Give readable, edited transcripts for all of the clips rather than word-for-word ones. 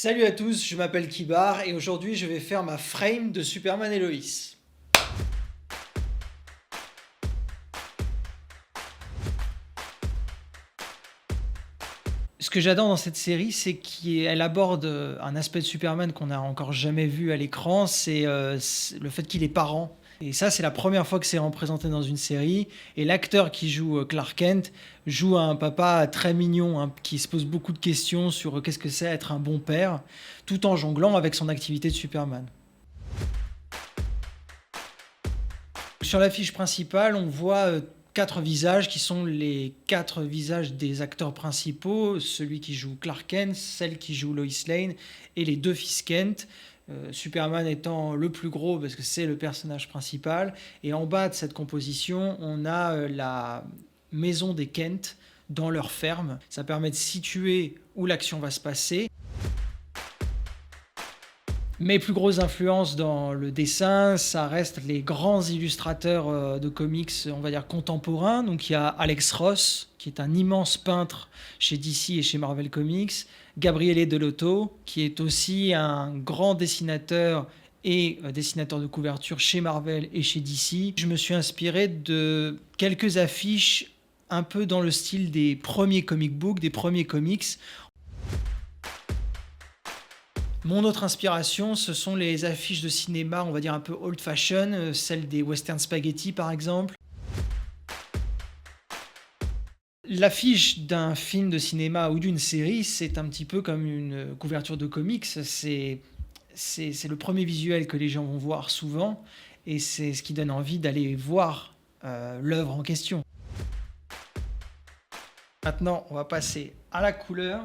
Salut à tous, je m'appelle Kibar et aujourd'hui je vais faire ma frame de Superman et Lois. Ce que j'adore dans cette série, c'est qu'elle aborde un aspect de Superman qu'on n'a encore jamais vu à l'écran, c'est le fait qu'il est parent. Et ça, c'est la première fois que c'est représenté dans une série. Et l'acteur qui joue Clark Kent joue un papa très mignon, hein, qui se pose beaucoup de questions sur qu'est-ce que c'est être un bon père, tout en jonglant avec son activité de Superman. Sur l'affiche principale, on voit quatre visages qui sont les quatre visages des acteurs principaux, celui qui joue Clark Kent, celle qui joue Lois Lane et les deux fils Kent. Superman étant le plus gros parce que c'est le personnage principal. Et en bas de cette composition, on a la maison des Kent dans leur ferme. Ça permet de situer où l'action va se passer. Mes plus grosses influences dans le dessin, ça reste les grands illustrateurs de comics, on va dire contemporains. Donc il y a Alex Ross, qui est un immense peintre chez DC et chez Marvel Comics. Gabriele Dell'Otto, qui est aussi un grand dessinateur et dessinateur de couverture chez Marvel et chez DC. Je me suis inspiré de quelques affiches un peu dans le style des premiers comic books, des premiers comics. Mon autre inspiration, ce sont les affiches de cinéma, on va dire un peu old fashion, celles des western spaghetti par exemple. L'affiche d'un film de cinéma ou d'une série, c'est un petit peu comme une couverture de comics. C'est le premier visuel que les gens vont voir souvent et c'est ce qui donne envie d'aller voir l'œuvre en question. Maintenant, on va passer à la couleur.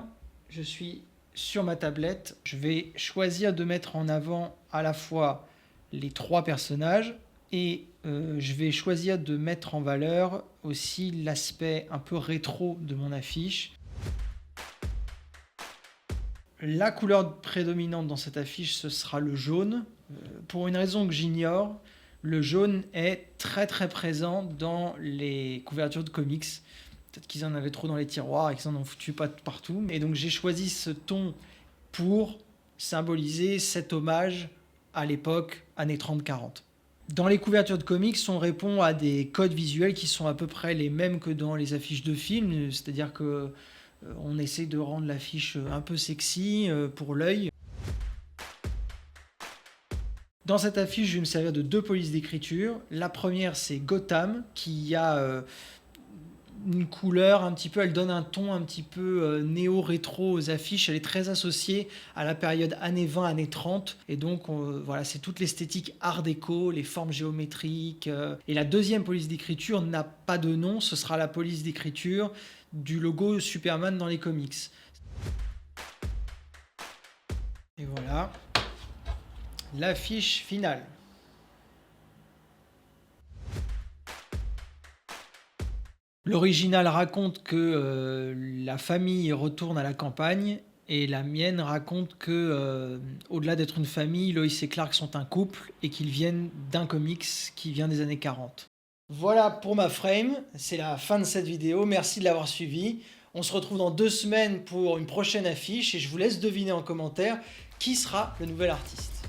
Je suis sur ma tablette. Je vais choisir de mettre en avant à la fois les trois personnages et je vais choisir de mettre en valeur aussi l'aspect un peu rétro de mon affiche. La couleur prédominante dans cette affiche, ce sera le jaune. Pour une raison que j'ignore, le jaune est très très présent dans les couvertures de comics. Peut-être qu'ils en avaient trop dans les tiroirs et qu'ils en ont foutu pas partout. Et donc j'ai choisi ce ton pour symboliser cet hommage à l'époque, années 30-40. Dans les couvertures de comics, on répond à des codes visuels qui sont à peu près les mêmes que dans les affiches de films, c'est-à-dire que on essaie de rendre l'affiche un peu sexy pour l'œil. Dans cette affiche, je vais me servir de deux polices d'écriture. La première, c'est Gotham, qui a une couleur un petit peu, elle donne un ton un petit peu néo-rétro aux affiches, elle est très associée à la période années 20, années 30, et donc voilà, c'est toute l'esthétique art déco, les formes géométriques. Et la deuxième police d'écriture n'a pas de nom, ce sera la police d'écriture du logo Superman dans les comics. Et voilà, l'affiche finale. L'original raconte que la famille retourne à la campagne et la mienne raconte que, au-delà d'être une famille, Lois et Clark sont un couple et qu'ils viennent d'un comics qui vient des années 40. Voilà pour ma frame, c'est la fin de cette vidéo, merci de l'avoir suivi. On se retrouve dans 2 semaines pour une prochaine affiche et je vous laisse deviner en commentaire qui sera le nouvel artiste.